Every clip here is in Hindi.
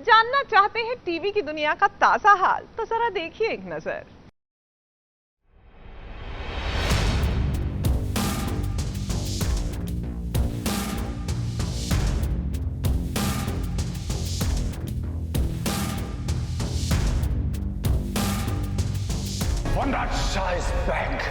जानना चाहते हैं टीवी की दुनिया का ताजा हाल? तो जरा देखिए एक नजर। Vanraj Shah is back.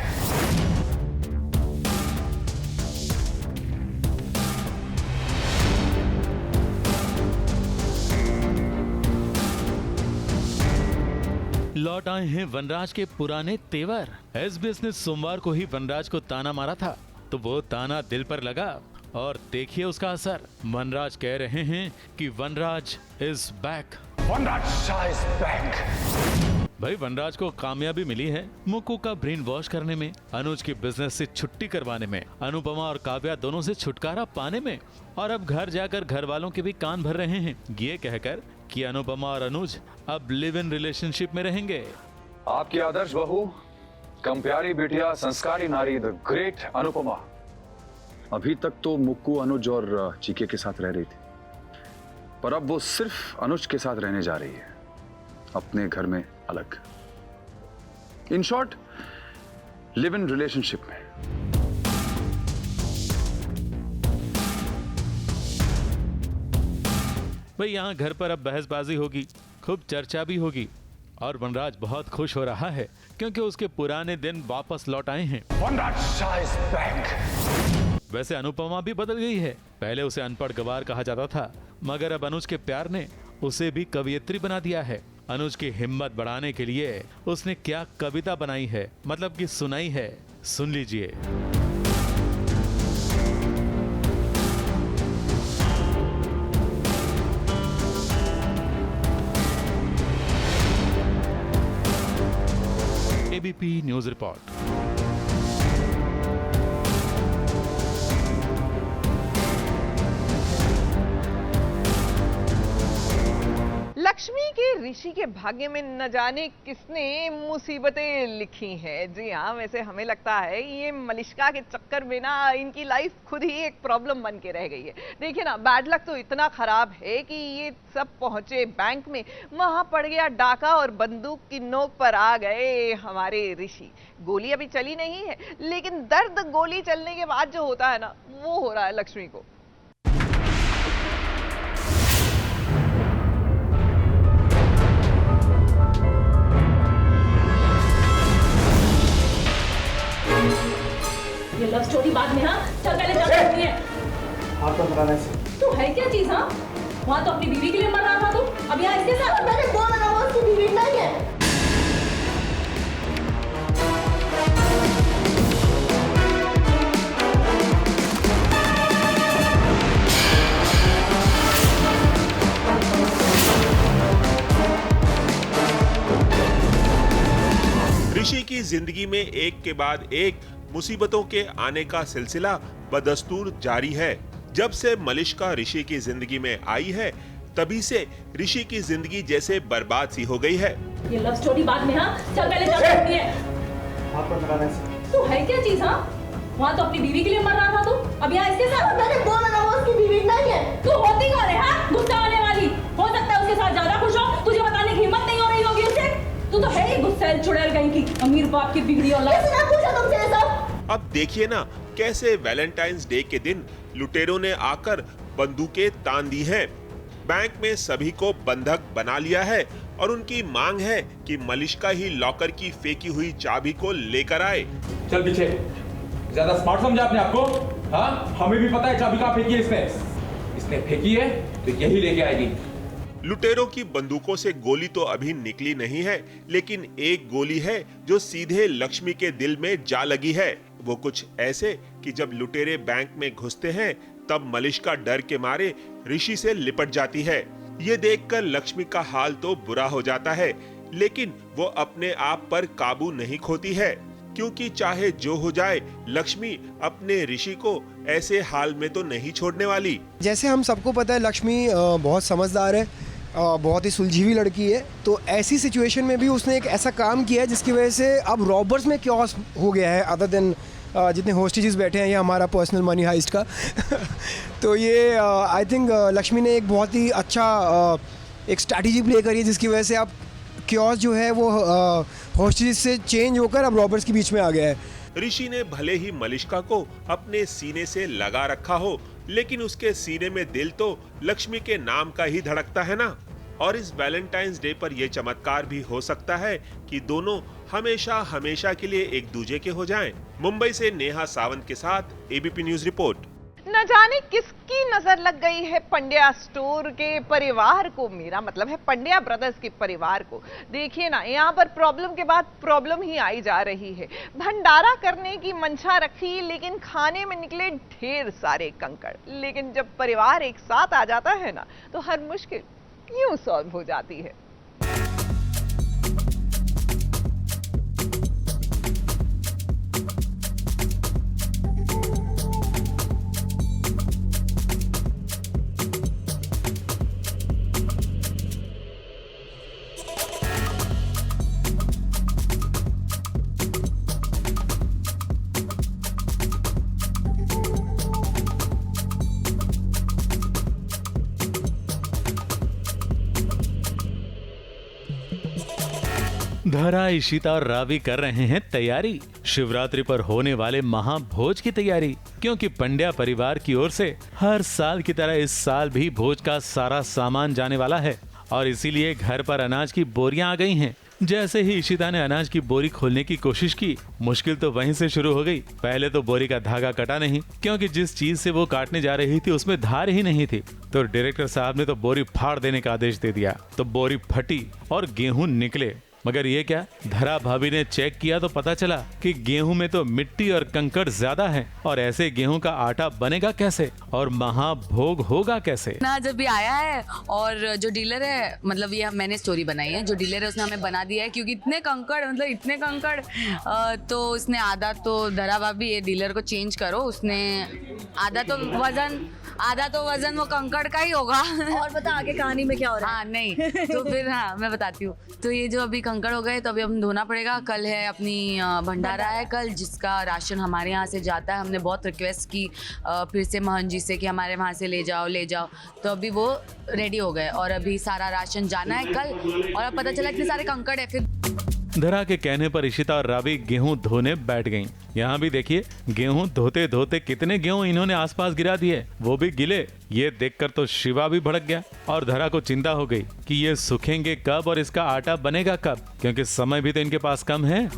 लौट आए हैं वनराज के पुराने तेवर। एसबीएस ने सोमवार को ही वनराज को ताना मारा था, तो वो ताना दिल पर लगा और देखिए उसका असर। वनराज कह रहे हैं कि Vanraj is back. Vanraj Shah is back. भाई वनराज को कामयाबी मिली है मुक्कू का ब्रेन वॉश करने में, अनुज की बिजनेस से छुट्टी करवाने में, अनुपमा और काव्या दोनों से छुटकारा पाने में, और अब घर जाकर घर वालों के भी कान भर रहे हैं ये कहकर कि अनुपमा और अनुज अब लिव इन रिलेशनशिप में रहेंगे। आपकी आदर्श बहू, कम प्यारी बिटिया, संस्कारी नारी, द ग्रेट अनुपमा अभी तक तो मुक्कू, अनुज और चीके के साथ रह रही थी, पर अब वो सिर्फ अनुज के साथ रहने जा रही है, अपने घर में अलग। In short, live in relationship में। भाई यहाँ घर पर अब बहसबाजी होगी, खूब चर्चा भी होगी, और वनराज बहुत खुश हो रहा है क्योंकि उसके पुराने दिन वापस लौट आए हैं। Vanraj Shah is back. वैसे अनुपमा भी बदल गई है। पहले उसे अनपढ़ गवार कहा जाता था, मगर अब अनुज के प्यार ने उसे भी कवियत्री बना दिया है। अनुज की हिम्मत बढ़ाने के लिए उसने क्या कविता बनाई है, मतलब कि सुनाई है, सुन लीजिए। ABP news report. लक्ष्मी के ऋषि के भाग्य में न जाने किसने मुसीबतें लिखी हैं। जी हाँ, वैसे हमें लगता है ये मलिष्का के चक्कर में ना इनकी लाइफ खुद ही एक प्रॉब्लम बन के रह गई है। देखिए ना, बैड लक तो इतना खराब है कि ये सब पहुंचे बैंक में, वहां पड़ गया डाका और बंदूक की नोक पर आ गए हमारे ऋषि। गोली अभी चली नहीं है, लेकिन दर्द गोली चलने के बाद जो होता है ना, वो हो रहा है लक्ष्मी को। ये लव स्टोरी बाद में, हाँ चल पहले चल करनी है। आपको बताना है तू है क्या चीज? हाँ वहाँ तो अपनी बीवी के लिए मर रहा था तू, अब यहाँ इसके साथ। मैंने बोला ना वो उसकी बीवी नहीं है। ऋषि की जिंदगी में एक के बाद एक मुसीबतों के आने का सिलसिला बदस्तूर जारी है। जब से मलिष्का ऋषि की जिंदगी में आई है, तभी से ऋषि की जिंदगी जैसे बर्बाद सी हो गई है। ये लव स्टोरी बाद में, हाँ चल पहले चल करनी है। आपको बताना है तू है क्या चीज? हाँ वहाँ तो अपनी बीवी के लिए मर रहा था तू, अब यहाँ इसके साथ। मैंने बोला ना वो उसकी बीवी नहीं है। तू होती कौन है? हाँ गुस्सा आने वाली। हो सकता है उसके साथ ज्यादा खुश हो, तुझे बताने की हिम्मत नहीं हो रही होगी उसे। तू तो है ही गुस्सैल चुड़ैल कहीं की, अमीर बाप की बिगड़ी औलाद। किसने पूछा तुमसे ये सब? अब देखिए ना कैसे वैलेंटाइंस डे के दिन लुटेरों ने आकर बंदूकें तान दी हैं। बैंक में सभी को बंधक बना लिया है और उनकी मांग है कि मलिष्का ही लॉकर की फेंकी हुई चाबी को लेकर आए। चल पीछे, ज्यादा स्मार्ट समझा आपने आपको? हाँ हमें भी पता है चाबी कहाँ फेंकी है इसने फेंकी है तो यही लेके आएगी। लुटेरों की बंदूकों से गोली तो अभी निकली नहीं है, लेकिन एक गोली है जो सीधे लक्ष्मी के दिल में जा लगी है। वो कुछ ऐसे कि जब लुटेरे बैंक में घुसते हैं तब मलिष्का डर के मारे ऋषि से लिपट जाती है। ये देखकर लक्ष्मी का हाल तो बुरा हो जाता है, लेकिन वो अपने आप पर काबू नहीं खोती है, क्योंकि चाहे जो हो जाए लक्ष्मी अपने ऋषि को ऐसे हाल में तो नहीं छोड़ने वाली। जैसे हम सबको पता है लक्ष्मी बहुत समझदार है, बहुत ही सुलझी हुई लड़की है, तो ऐसी सिचुएशन में भी उसने एक ऐसा काम किया है जिसकी वजह से अब रॉबर्स में क्योस हो गया है। अदर देन जितने होस्टेजेस बैठे हैं, ये हमारा पर्सनल मनी हाइस्ट का तो ये आई थिंक लक्ष्मी ने एक बहुत ही अच्छा एक स्ट्रैटेजी प्ले करी है जिसकी वजह से अब क्योस जो है वो हॉस्टेज से चेंज होकर अब रॉबर्स के बीच में आ गया है। ऋषि ने भले ही मलिष्का को अपने सीने से लगा रखा हो, लेकिन उसके सीने में दिल तो लक्ष्मी के नाम का ही धड़कता है ना। और इस वैलेंटाइंस डे पर यह चमत्कार भी हो सकता है कि दोनों हमेशा हमेशा के लिए एक दूजे के हो जाएं। मुंबई से नेहा सावंत के साथ एबीपी न्यूज रिपोर्ट। न जाने किसकी नजर लग गई है पंड्या स्टोर के परिवार को, मेरा मतलब है पंड्या ब्रदर्स के परिवार को। देखिए ना, यहाँ पर प्रॉब्लम के बाद प्रॉब्लम ही आई जा रही है। भंडारा करने की मंशा रखी, लेकिन खाने में निकले ढेर सारे कंकड़। लेकिन जब परिवार एक साथ आ जाता है ना, तो हर मुश्किल यूं सॉल्व हो जाती है। धरा, इशिता और रावी कर रहे हैं तैयारी शिवरात्रि पर होने वाले महाभोज की तैयारी, क्योंकि पंड्या परिवार की ओर से हर साल की तरह इस साल भी भोज का सारा सामान जाने वाला है और इसीलिए घर पर अनाज की बोरियां आ गई हैं। जैसे ही इशिता ने अनाज की बोरी खोलने की कोशिश की, मुश्किल तो वहीं से शुरू हो गई। पहले तो बोरी का धागा कटा नहीं, क्योंकि जिस चीज से वो काटने जा रही थी उसमें धार ही नहीं थी। तो डायरेक्टर साहब ने तो बोरी फाड़ देने का आदेश दे दिया, तो बोरी फटी और गेहूं निकले। मगर ये क्या, धरा भाभी ने चेक किया तो पता चला कि गेहूं में तो मिट्टी और कंकड़ ज्यादा है, और ऐसे गेहूं का आटा बनेगा कैसे और महाभोग होगा कैसे। ना जब भी आया है, और जो डीलर है, मतलब ये मैंने स्टोरी बनाई है, जो डीलर है उसने हमें बना दिया है, क्योंकि इतने कंकड़, मतलब इतने कंकड़, तो उसने आधा तो धरा भाभी ये डीलर को चेंज करो, उसने आधा तो वजन वो कंकड़ का ही होगा। और बता आगे कहानी में क्या हो रहा है। हाँ नहीं, तो फिर हाँ मैं बताती हूँ। तो ये जो अभी कंकड़ हो गए, तो अभी हम धोना पड़ेगा। कल है अपनी भंडारा है कल, जिसका राशन हमारे यहाँ से जाता है। हमने बहुत रिक्वेस्ट की फिर से महन जी से कि हमारे वहाँ से ले जाओ, तो अभी वो रेडी हो गए और अभी सारा राशन जाना है कल। और अब पता चला इतने सारे कंकड़ है। फिर धरा के कहने पर इशिता और रावी गेहूं धोने बैठ गईं। यहाँ भी देखिए, गेहूं धोते धोते कितने गेहूं इन्होंने आसपास गिरा दिए, वो भी गिले। ये देखकर तो शिवा भी भड़क गया और धरा को चिंता हो गई कि ये सूखेंगे कब और इसका आटा बनेगा कब, क्योंकि समय भी तो इनके पास कम है।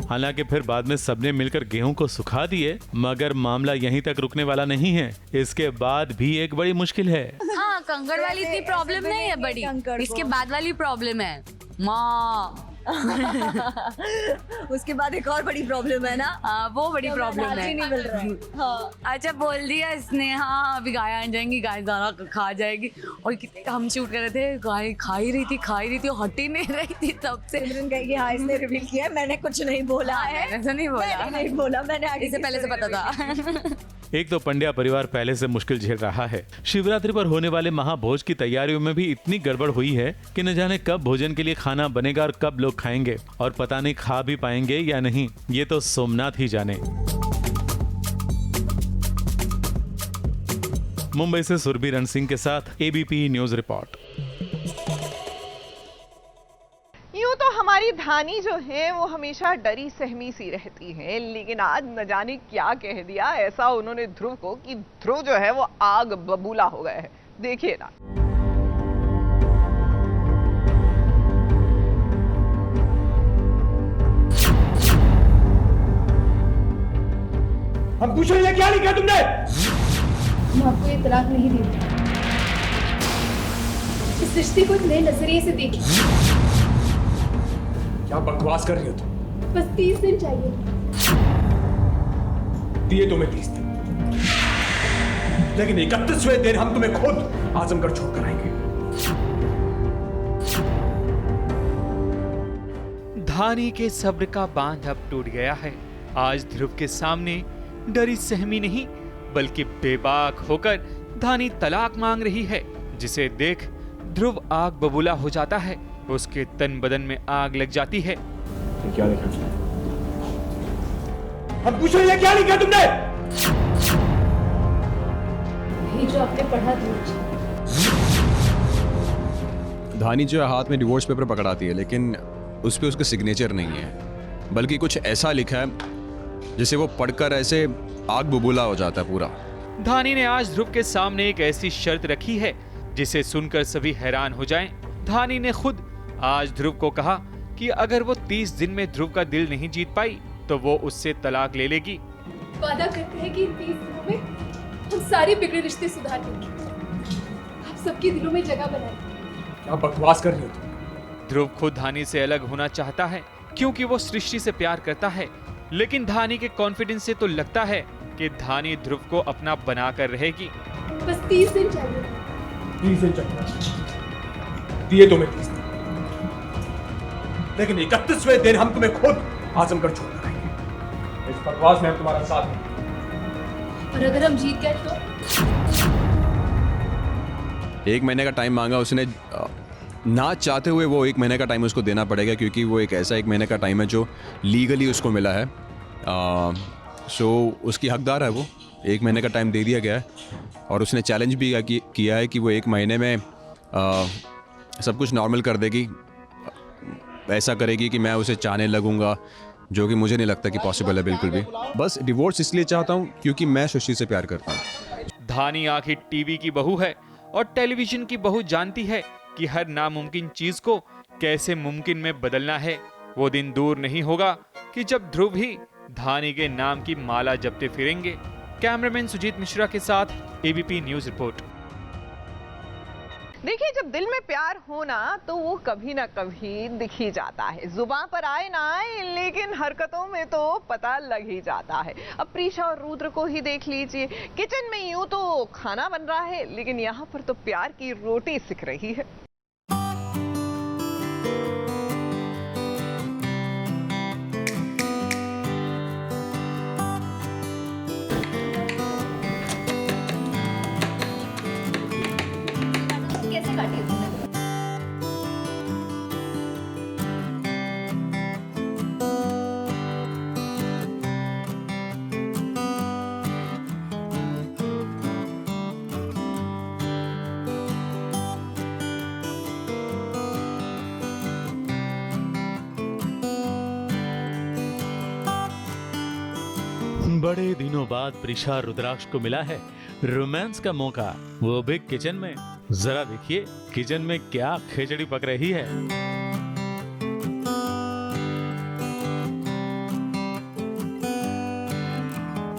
हालांकि फिर बाद में सबने मिलकर गेहूं को सुखा दिए, मगर मामला यहीं तक रुकने वाला नहीं है। इसके बाद भी एक बड़ी मुश्किल है। हाँ, कंकड़ वाली इतनी प्रॉब्लम नहीं है बड़ी, इसके बाद वाली प्रॉब्लम है माँ। उसके बाद एक और बड़ी प्रॉब्लम है ना। हाँ, वो बड़ी प्रॉब्लम है। नहीं मिल रहा है। हाँ। अच्छा बोल दिया इसने। हाँ, अभी गाय आ जाएंगी, गाय दाना खा जाएगी। और कितने हम शूट कर रहे थे, गाय खा ही रही थी और हट ही नहीं रही थी तब से। सिमरन कहेगी हाँ इसने रिवील किया, मैंने कुछ नहीं बोला है। ऐसा नहीं बोला, मैंने इससे पहले से पता था। एक तो पंड्या परिवार पहले से मुश्किल झेल रहा है। शिवरात्रि पर होने वाले महाभोज की तैयारियों में भी इतनी गड़बड़ हुई है कि न जाने कब भोजन के लिए खाना बनेगा और कब लोग खाएंगे, और पता नहीं खा भी पाएंगे या नहीं, ये तो सोमनाथ ही जाने। मुंबई से सुरभि रण सिंह के साथ एबीपी न्यूज रिपोर्ट। यूं तो हमारी धानी जो है वो हमेशा डरी सहमी सी रहती है, लेकिन आज न जाने क्या कह दिया ऐसा उन्होंने ध्रुव को कि ध्रुव जो है वो आग बबूला हो गए है। देखिए ना। हम पूछ रहे हैं क्या लिखा तुमने? मैं आपको ये तलाक नहीं देती। इस रिश्ते को एक नए नजरिए से देखिए। क्या बकवास कर रही हो तुम? बस 30 दिन चाहिए। दिए तुम्हें 30 दिन, लेकिन 31वें दिन हम तुम्हें खुद आजमगढ़ छोड़कर आएंगे। धानी के सब्र का बांध अब टूट गया है। आज ध्रुव के सामने डरी सहमी नहीं, बल्कि बेबाक होकर धानी तलाक मांग रही है। जिसे देख ध्रुव आग बबूला हो जाता है। उसके तन बदन में आग लग जाती है। क्या लिखा उसने? हम पूछ रहे हैं क्या लिखा तुमने? यही जो आपने पढ़ा था। धानी जो है हाथ में डिवोर्स पेपर पकड़ाती है, लेकिन उस पे उसका सिग्नेचर नहीं है, बल्कि कुछ ऐसा लिखा है जिसे वो पढ़कर ऐसे आग बबूला हो जाता है पूरा। धानी ने आज ध्रुव के सामने एक ऐसी शर्त रखी है जिसे सुनकर सभी हैरान हो जाएं। धानी ने खुद आज ध्रुव को कहा कि अगर वो 30 दिन में ध्रुव का दिल नहीं जीत पाई तो वो उससे तलाक ले लेगी। वादा करते हैं कि इन 30 दिनों में हम सारे बिगड़े रिश्ते सुधार देंगे, आप सबके दिलों में जगह बनाएंगे। क्या बकवास कर रही हो तुम? ध्रुव खुद धानी से अलग होना चाहता है क्योंकि वो सृष्टि से प्यार करता है, लेकिन धानी के कॉन्फिडेंस से तो लगता है कि धानी ध्रुव को अपना बनाकर रहेगी। बस 30 दिन चाहिए। 30 दिन चाहिए दिए तुम्हें 30 दिन, लेकिन 31वें दिन हम तुम्हें खुद आजम कर छोड़ देंगे। इस बकवास में हम तुम्हारा साथ हैं। और अगर हम जीत गए तो 1 महीने का टाइम मांगा उसने, ना चाहते हुए वो 1 महीने का टाइम उसको देना पड़ेगा, क्योंकि वो एक ऐसा 1 महीने का टाइम है जो लीगली उसको मिला है। सो उसकी हकदार है वो। 1 महीने का टाइम दे दिया गया है और उसने चैलेंज भी किया है कि वो 1 महीने में सब कुछ नॉर्मल कर देगी, ऐसा करेगी कि मैं उसे चाहने लगूंगा, जो कि मुझे नहीं लगता कि पॉसिबल है बिल्कुल भी। बस डिवोर्स इसलिए चाहता हूँ क्योंकि मैं सृष्टि से प्यार करता हूँ। धानी आखिर टीवी की बहू है और टेलीविजन की बहू जानती है कि हर नामुमकिन चीज को कैसे मुमकिन में बदलना है। वो दिन दूर नहीं होगा कि जब ध्रुव ही धानी के नाम की माला जपते फिरेंगे। कैमरामैन सुजीत मिश्रा के साथ एबीपी न्यूज रिपोर्ट। देखिए, जब दिल में प्यार हो ना तो वो कभी ना कभी दिख ही जाता है। जुबान पर आए ना आए, लेकिन हरकतों में तो पता लग ही जाता है। अब प्रीशा और रुद्र को ही देख लीजिए। किचन में यूं तो खाना बन रहा है, लेकिन यहाँ पर तो प्यार की रोटी सिक रही है। बड़े दिनों बाद प्रीशा रुद्राक्ष को मिला है रोमांस का मौका, वो भी किचन में। जरा देखिए किचन में क्या खिचड़ी पक रही है।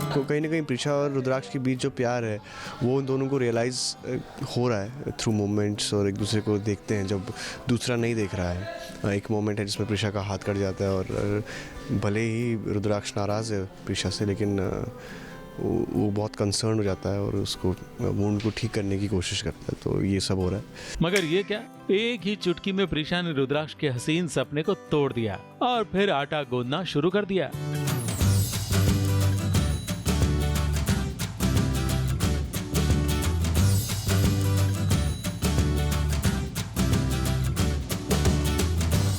तो कहीं ना कहीं प्रीशा और रुद्राक्ष के बीच जो प्यार है वो उन दोनों को रियलाइज़ हो रहा है थ्रू मोमेंट्स, और एक दूसरे को देखते हैं जब दूसरा नहीं देख रहा है। एक मोमेंट है जिसमें प्रीशा का हाथ कट जाता है और भले ही रुद्राक्ष नाराज़ है प्रीशा से, लेकिन वो बहुत कंसर्न हो जाता है और उसको वुंड को ठीक करने की कोशिश करता है। तो ये सब हो रहा है। मगर ये क्या, एक ही चुटकी में प्रीशा ने रुद्राक्ष के हसीन सपने को तोड़ दिया और फिर आटा गूंदना शुरू कर दिया।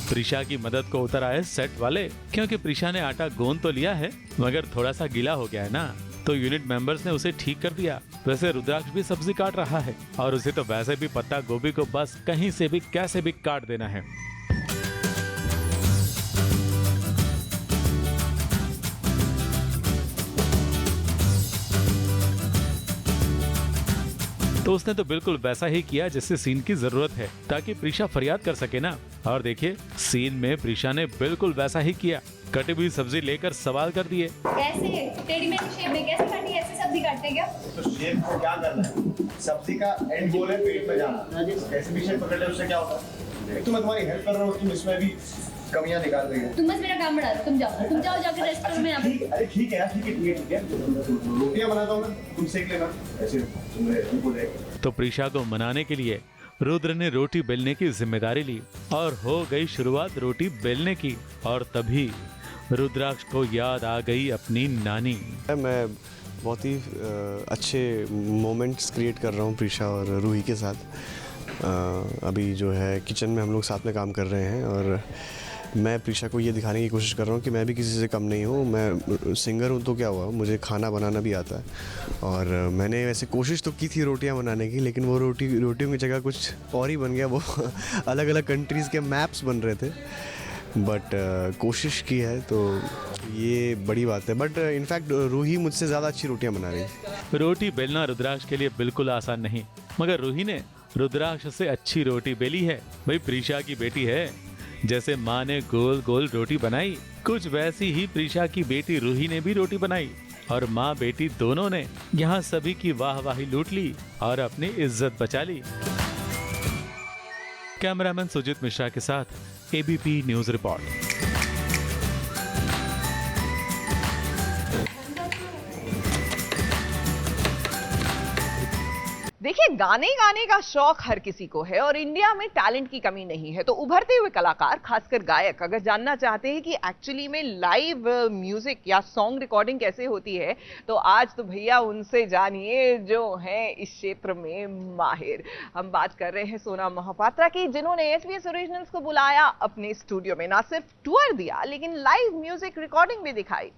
प्रीशा की मदद को उतर आए सेट वाले, क्योंकि प्रीशा ने आटा गूंद तो लिया है मगर थोड़ा सा गीला हो गया है ना, तो यूनिट मेंबर्स ने उसे ठीक कर दिया। वैसे रुद्राक्ष भी सब्जी काट रहा है और उसे तो वैसे भी पत्ता गोभी को बस कहीं से भी कैसे भी काट देना है। तो उसने तो बिल्कुल वैसा ही किया जैसे सीन की जरूरत है, ताकि प्रीशा फरियाद कर सके ना। और देखिए सीन में प्रीशा ने बिल्कुल वैसा ही किया, कटी हुई सब्जी लेकर सवाल कर दिए। कैसे टेढ़ी मेढ़ी शेप में कैसे काटी, ऐसे सब्जी काटते क्या? तो शेप को क्या करना है? सब्जी का एंड गोल है पेट में जाना। कैसे भी शेप पकड़ ले उससे क्या होता है? तो मैं तुम्हारी हेल्प कर रहा हूँ, तुम इसमें भी कमियां निकाल रही हो। तुम बस मेरा काम बढ़ा, तुम जाओ जाकर रेस्टोरेंट में। अरे ठीक है यार, ठीक है रोटियां बनाता हूँ मैं, तुम सेक लेना। ऐसे तो प्रीशा को मनाने के लिए रुद्र ने रोटी बेलने की जिम्मेदारी ली और हो गई शुरुआत रोटी बेलने की। और तभी रुद्राक्ष को याद आ गई अपनी नानी। मैं बहुत ही अच्छे मोमेंट्स क्रिएट कर रहा हूँ प्रीशा और रूही के साथ। अभी जो है किचन में हम लोग साथ में काम कर रहे हैं और मैं प्रीशा को ये दिखाने की कोशिश कर रहा हूँ कि मैं भी किसी से कम नहीं हूँ। मैं सिंगर हूँ तो क्या हुआ, मुझे खाना बनाना भी आता है। और मैंने वैसे कोशिश तो की थी रोटियाँ बनाने की, लेकिन वो रोटियों की जगह कुछ और ही बन गया। वो अलग अलग कंट्रीज़ के मैप्स बन रहे थे, बट कोशिश की है तो ये बड़ी बात है। बट इनफैक्ट रूही मुझसे ज़्यादा अच्छी रोटियाँ बना रही है। रोटी बेलना रुद्राक्ष के लिए बिल्कुल आसान नहीं, मगर रूही ने रुद्राक्ष से अच्छी रोटी बेली है। भाई प्रीशा की बेटी है, जैसे माँ ने गोल गोल रोटी बनाई, कुछ वैसी ही प्रीशा की बेटी रूही ने भी रोटी बनाई और माँ बेटी दोनों ने यहाँ सभी की वाहवाही लूट ली और अपनी इज्जत बचा ली। कैमरामैन सुजीत मिश्रा के साथ एबीपी न्यूज रिपोर्ट। देखिए, गाने का शौक हर किसी को है और इंडिया में टैलेंट की कमी नहीं है। तो उभरते हुए कलाकार, खासकर गायक, अगर जानना चाहते हैं कि एक्चुअली में लाइव म्यूजिक या सॉन्ग रिकॉर्डिंग कैसे होती है, तो आज तो भैया उनसे जानिए जो हैं इस क्षेत्र में माहिर। हम बात कर रहे हैं सोना मोहपात्रा की, जिन्होंने SBS ओरिजिनल्स को बुलाया अपने स्टूडियो में। ना सिर्फ टूर दिया, लेकिन लाइव म्यूजिक रिकॉर्डिंग भी दिखाई।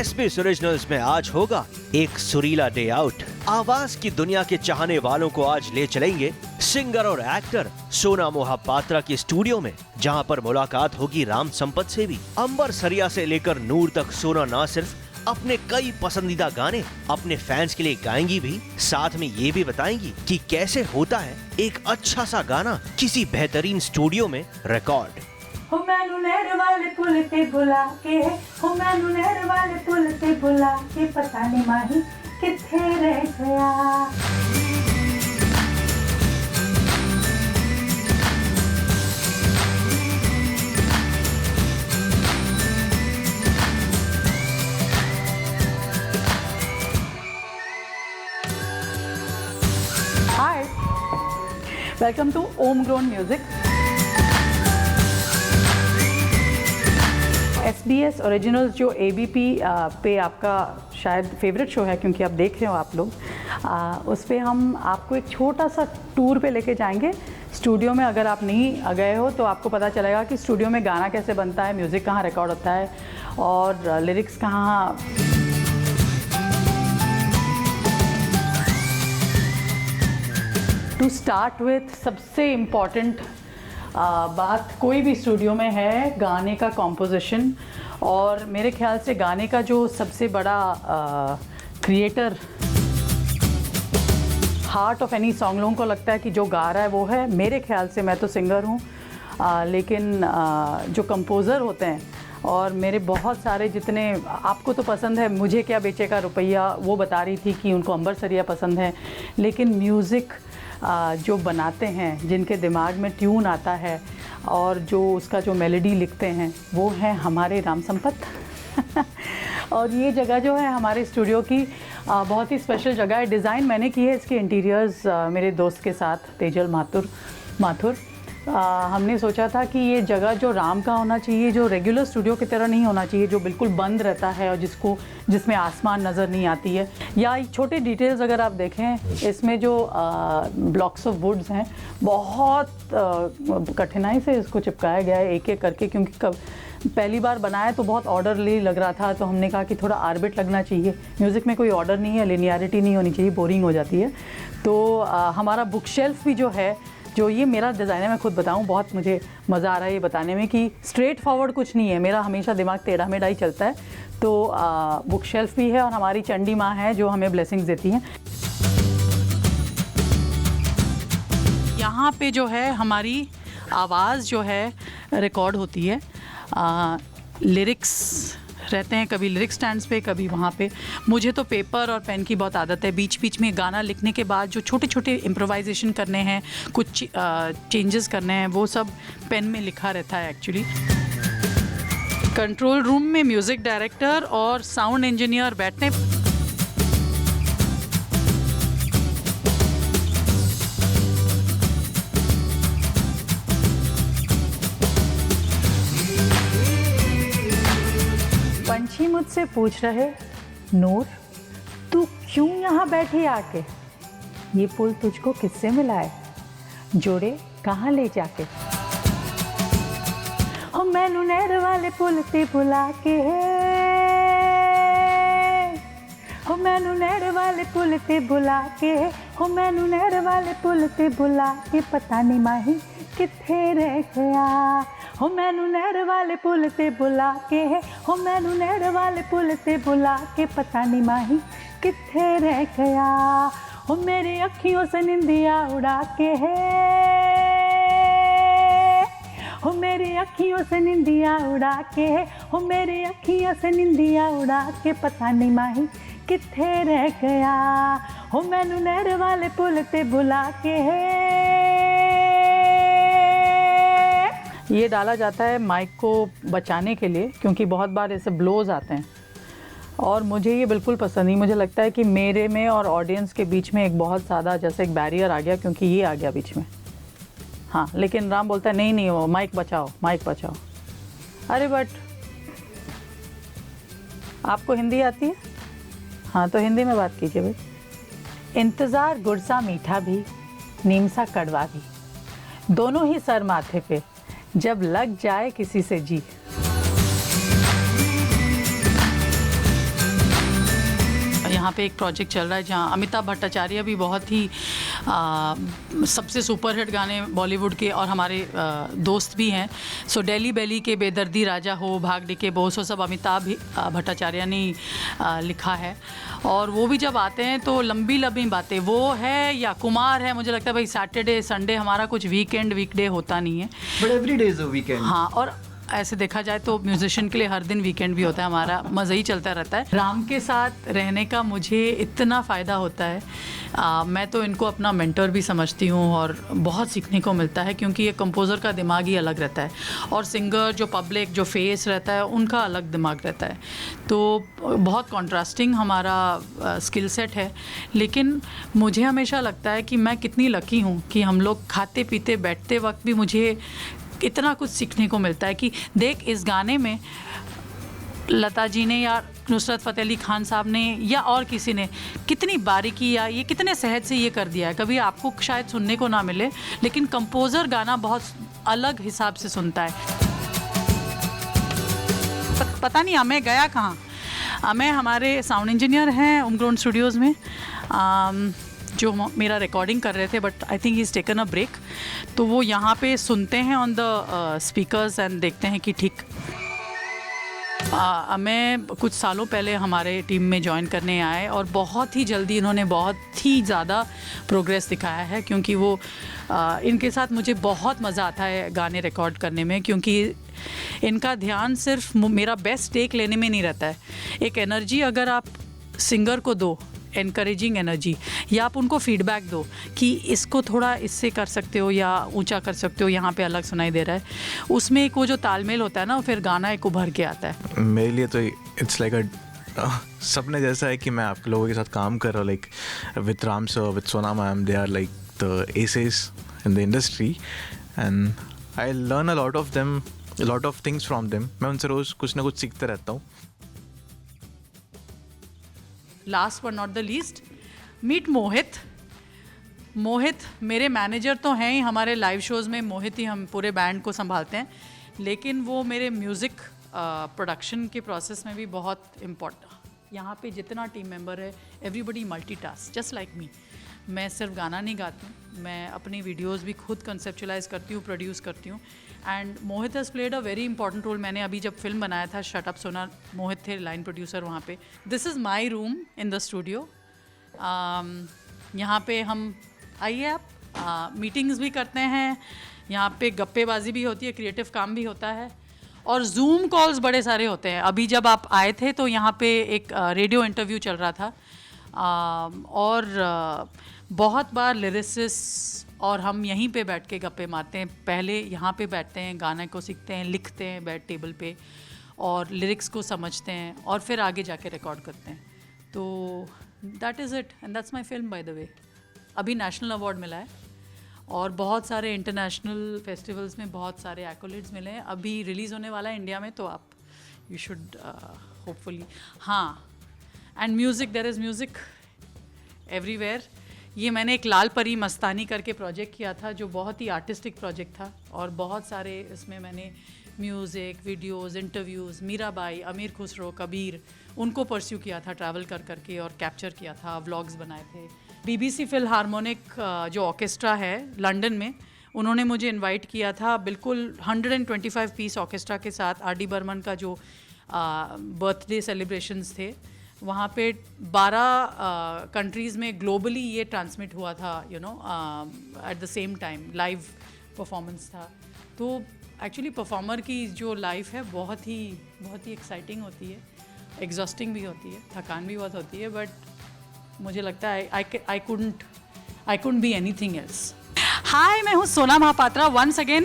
SBS ओरिजिनल्स में आज होगा एक सुरीला डे आउट। आवाज की दुनिया के चाहने वालों को आज ले चलेंगे सिंगर और एक्टर सोना मोहपात्रा के स्टूडियो में, जहां पर मुलाकात होगी राम संपत से भी। अंबर सरिया से लेकर नूर तक सोना न सिर्फ अपने कई पसंदीदा गाने अपने फैंस के लिए गाएंगी भी, साथ में ये भी बताएंगी कि कैसे होता है एक अच्छा सा गाना किसी बेहतरीन स्टूडियो में रिकॉर्ड। हो मैनू नहर वाले पुल ते बुला के, हो मैनू नहर वाले पुल ते बुला के, पता नहीं माही किथे रह गया। Hi, welcome to Homegrown Music. SBS originals जो ABP पे आपका शायद फेवरेट शो है, क्योंकि आप देख रहे हो आप लोग, उस पे हम आपको एक छोटा सा टूर पे लेके जाएंगे स्टूडियो में। अगर आप नहीं गए हो तो आपको पता चलेगा कि स्टूडियो में गाना कैसे बनता है, म्यूज़िक कहाँ रिकॉर्ड होता है और लिरिक्स कहाँ। टू स्टार्ट विथ, सबसे इम्पॉर्टेंट बात कोई भी स्टूडियो में है गाने का कॉम्पोजिशन। और मेरे ख्याल से गाने का जो सबसे बड़ा creator, heart of any song, लोगों को लगता है कि जो गा रहा है वो है। मेरे ख्याल से, मैं तो सिंगर हूँ, लेकिन जो कंपोज़र होते हैं, और मेरे बहुत सारे जितने आपको तो पसंद है, मुझे क्या बेचे का रुपया, वो बता रही थी कि उनको अंबर सरिया पसंद है, लेकिन म्यूज़िक जो बनाते हैं, जिनके दिमाग में ट्यून आता है और जो उसका जो मेलोडी लिखते हैं, वो है हमारे राम संपत। और ये जगह जो है हमारे स्टूडियो की बहुत ही स्पेशल जगह है। डिज़ाइन मैंने की है इसके इंटीरियर्स मेरे दोस्त के साथ, तेजल माथुर। हमने सोचा था कि ये जगह जो राम का होना चाहिए, जो रेगुलर स्टूडियो की तरह नहीं होना चाहिए, जो बिल्कुल बंद रहता है और जिसमें आसमान नज़र नहीं आती है। या छोटे डिटेल्स अगर आप देखें, इसमें जो ब्लॉक्स ऑफ वुड्स हैं, बहुत कठिनाई से इसको चिपकाया गया है एक एक करके, क्योंकि पहली बार बनाया तो बहुत ऑर्डरली लग रहा था। तो हमने कहा कि थोड़ा आर्बिट लगना चाहिए। म्यूज़िक में कोई ऑर्डर नहीं है, लिनियरिटी नहीं होनी चाहिए, बोरिंग हो जाती है। तो हमारा बुक शेल्फ भी जो है, जो ये मेरा डिज़ाइन है, मैं खुद बताऊं, बहुत मुझे मज़ा आ रहा है ये बताने में कि स्ट्रेट फॉरवर्ड कुछ नहीं है, मेरा हमेशा दिमाग टेढ़ा मेढ़ा ही चलता है। तो बुक शेल्फ भी है और हमारी चंडी माँ है जो हमें ब्लेसिंग्स देती हैं। यहाँ पे जो है हमारी आवाज़ जो है रिकॉर्ड होती है, लिरिक्स रहते हैं, कभी लिरिक्स स्टैंड्स पे, कभी वहाँ पे। मुझे तो पेपर और पेन की बहुत आदत है। बीच बीच में गाना लिखने के बाद जो छोटे छोटे इम्प्रोवाइजेशन करने हैं, कुछ चेंजेस करने हैं, वो सब पेन में लिखा रहता है एक्चुअली। कंट्रोल रूम में म्यूज़िक डायरेक्टर और साउंड इंजीनियर बैठते हैं। पंछी मुझसे पूछ रहे, नूर तू क्यों यहाँ बैठी आके, ये पुल तुझको किससे मिला है, जोड़े कहाँ ले जाके। ओ मैनू नहर वाले पुल ते बुला के, ओ मैनू नहर वाले पुल ते बुला के, ओ मैनू नहर वाले पुल ते बुला के, पता नहीं माही किथे रह गया। हो मैनू नहर वाले पुल ते बुला के, हो मैनू नहर वाले पुल ते बुला के, पता नहीं माही किथे रह गया। हो मेरी अखियों से निंदिया उड़ा के है, हो मेरी अखियों से निंदिया उड़ा के, हो मेरी अखियों से निंदिया उड़ा के, पता नहीं माही किथे रह गया। हो मैनू नहर वाले पुल ते बुला के है। ये डाला जाता है माइक को बचाने के लिए, क्योंकि बहुत बार ऐसे ब्लोज आते हैं और मुझे ये बिल्कुल पसंद नहीं। मुझे लगता है कि मेरे में और ऑडियंस के बीच में एक बहुत ज़्यादा जैसे एक बैरियर आ गया, क्योंकि ये आ गया बीच में। हाँ, लेकिन राम बोलता है नहीं नहीं, वो माइक बचाओ, माइक बचाओ। अरे बट आपको हिंदी आती है? हाँ, तो हिंदी में बात कीजिए भाई। इंतज़ार गुड़ सा मीठा भी, नीम सा कड़वा भी, दोनों ही सर माथे पे, जब लग जाए किसी से जी। यहाँ पे एक प्रोजेक्ट चल रहा है जहाँ अमिताभ भट्टाचार्य भी बहुत ही सबसे सुपरहिट गाने बॉलीवुड के और हमारे दोस्त भी हैं। सो दिल्ली बैली के बेदर्दी राजा हो, भाग डिके बोस हो, सब अमिताभ भट्टाचार्य ने लिखा है। और वो भी जब आते हैं तो लंबी लंबी बातें, वो है या कुमार है, मुझे लगता है भाई सैटरडे संडे हमारा कुछ वीकडे होता नहीं है, but every day is a weekend. हाँ, और ऐसे देखा जाए तो म्यूजिशियन के लिए हर दिन वीकेंड भी होता है, हमारा मज़ा ही चलता रहता है। राम के साथ रहने का मुझे इतना फ़ायदा होता है, मैं तो इनको अपना मेंटर भी समझती हूँ और बहुत सीखने को मिलता है, क्योंकि ये कंपोज़र का दिमाग ही अलग रहता है और सिंगर जो पब्लिक जो फेस रहता है उनका अलग दिमाग रहता है। तो बहुत कॉन्ट्रास्टिंग हमारा स्किल सेट है। लेकिन मुझे हमेशा लगता है कि मैं कितनी लकी हूँ कि हम लोग खाते पीते बैठते वक्त भी मुझे इतना कुछ सीखने को मिलता है कि देख, इस गाने में लता जी ने या नुसरत फ़तेह अली खान साहब ने या और किसी ने कितनी बारीकी या ये कितने सहज से ये कर दिया है। कभी आपको शायद सुनने को ना मिले, लेकिन कंपोज़र गाना बहुत अलग हिसाब से सुनता है। पता नहीं अमेय गया कहाँ। अमेय हमारे साउंड इंजीनियर हैं उमग्रोन स्टूडियोज़ में, जो मेरा रिकॉर्डिंग कर रहे थे, but I think he is taken a break. तो वो यहाँ पे सुनते हैं ऑन द स्पीकर्स एंड देखते हैं कि ठीक। मैं कुछ सालों पहले हमारे टीम में ज्वाइन करने आए और बहुत ही जल्दी इन्होंने बहुत ही ज़्यादा प्रोग्रेस दिखाया है, क्योंकि वो इनके साथ मुझे बहुत मज़ा आता है गाने रिकॉर्ड करने में, क्योंकि इनका ध्यान सिर्फ मेरा बेस्ट टेक लेने में नहीं रहता है। एक एनर्जी अगर आप सिंगर को दो, एनकरेजिंग एनर्जी, या आप उनको फीडबैक दो कि इसको थोड़ा इससे कर सकते हो या ऊंचा कर सकते हो, यहाँ पे अलग सुनाई दे रहा है, उसमें एक वो जो तालमेल होता है ना, फिर गाना एक उभर के आता है। मेरे लिए तो इट्स लाइक सपने जैसा है कि मैं आप लोगों के साथ काम कर रहा हूँ, like with Ram sir, with Sona ma'am, they are like the aces in the industry and I learn a lot of them, lot of things from them. मैं उनसे रोज़ कुछ ना कुछ सीखते रहता हूँ। Last but not the least, meet Mohit. Mohit मेरे मैनेजर तो हैं ही, हमारे लाइव शोज़ में मोहित ही हम पूरे बैंड को संभालते हैं, लेकिन वो मेरे म्यूज़िक प्रोडक्शन के प्रोसेस में भी बहुत इम्पोर्टेंट। यहाँ पे जितना टीम मेंबर है, everybody multitask just like me. मैं सिर्फ गाना नहीं गाती हूँ, मैं अपनी वीडियोस भी खुद कंसेप्चुलाइज करती हूँ, प्रोड्यूस करती हूँ। And Mohit has played a very important role. मैंने अभी जब फिल्म बनाया था शट अप सोना, मोहित थे लाइन प्रोड्यूसर वहाँ पे। This is my room in the studio. यहाँ पे हम, आइए आप, मीटिंग्स भी करते हैं, यहाँ पे गप्पेबाजी भी होती है, क्रिएटिव काम भी होता है, और जूम कॉल्स बड़े सारे होते हैं। अभी जब आप आए थे तो यहाँ पे एक रेडियो इंटरव्यू चल रहा था, और बहुत बार लिरिसिस्ट और हम यहीं पे बैठ के गप्पे मारते हैं। पहले यहाँ पे बैठते हैं, गाने को सीखते हैं, लिखते हैं बैठ टेबल पे, और लिरिक्स को समझते हैं, और फिर आगे जाके रिकॉर्ड करते हैं। तो that is it, and that's my film by the way. अभी नेशनल अवार्ड मिला है, और बहुत सारे इंटरनेशनल फेस्टिवल्स में बहुत सारे एक्कोलेड्स मिले हैं। अभी रिलीज़ होने वाला है इंडिया में, तो आप यू शुड होपफुली। हाँ, and music, there is music everywhere. ये मैंने एक लाल परी मस्तानी करके प्रोजेक्ट किया था, जो बहुत ही आर्टिस्टिक प्रोजेक्ट था, और बहुत सारे इसमें मैंने म्यूज़िक, वीडियोज़, इंटरव्यूज़, मीराबाई, अमीर खुसरो, कबीर, उनको परस्यू किया था ट्रैवल कर करके, और कैप्चर किया था, व्लॉग्स बनाए थे। BBC फिलहार्मोनिक जो ऑर्केस्ट्रा है लंदन में, उन्होंने मुझे इनवाइट किया था, बिल्कुल 125 पीस ऑर्केस्ट्रा के साथ। R.D. बर्मन का जो बर्थडे सेलिब्रेशंस थे, वहाँ पे 12 कंट्रीज़ में ग्लोबली ये ट्रांसमिट हुआ था, you know, at the same time live performance था। तो एक्चुअली परफॉर्मर की जो लाइफ है बहुत ही एक्साइटिंग होती है, एग्जॉस्टिंग भी होती है, थकान भी बहुत होती है, बट मुझे लगता है I couldn't be anything else. Hi, मैं हूँ Sona Mahapatra. Once again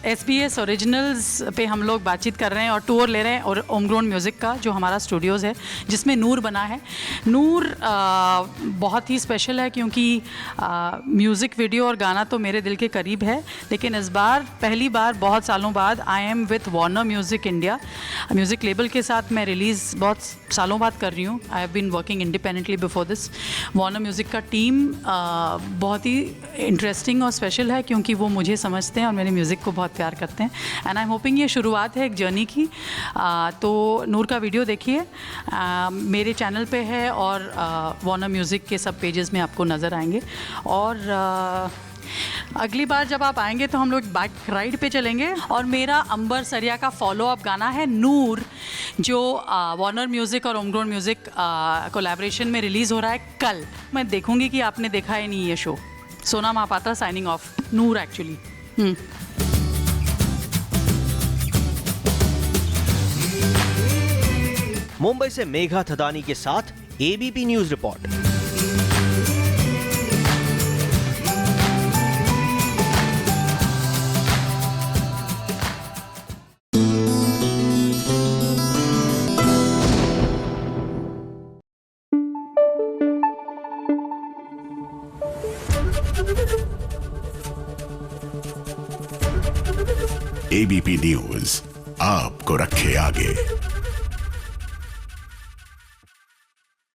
SBS originals पे हम लोग बातचीत कर रहे हैं और टूर ले रहे हैं, और होमग्रोन म्यूज़िक का जो हमारा स्टूडियोज़ है, जिसमें नूर बना है। नूर बहुत ही स्पेशल है, क्योंकि म्यूज़िक वीडियो और गाना तो मेरे दिल के करीब है, लेकिन इस बार पहली बार बहुत सालों बाद I am with Warner music India music label के साथ। मैं रिलीज़ बहुत सालों बाद कर रही हूँ। I have been working independently before this. Warner Music का टीम बहुत ही इंटरेस्टिंग और स्पेशल है, क्योंकि वो मुझे समझते हैं और मेरे म्यूज़िक को बहुत प्यार करते हैं। एंड आई एम होपिंग ये शुरुआत है एक जर्नी की। तो नूर का वीडियो देखिए, मेरे चैनल पे है, और वार्नर म्यूज़िक के सब पेजेस में आपको नज़र आएंगे। और अगली बार जब आप आएंगे तो हम लोग बाइक राइड पे चलेंगे। और मेरा अंबर सरिया का फॉलो अप गाना है नूर, जो वार्नर म्यूज़िक और होमग्रोन म्यूज़िक कोलैबोरेशन में रिलीज़ हो रहा है कल। मैं देखूंगी कि आपने देखा है नहीं ये शो। सोना महापात्रा साइनिंग ऑफ। नूर एक्चुअली। मुंबई से मेघा थदानी के साथ ABP news report. ABP news आपको रखे आगे।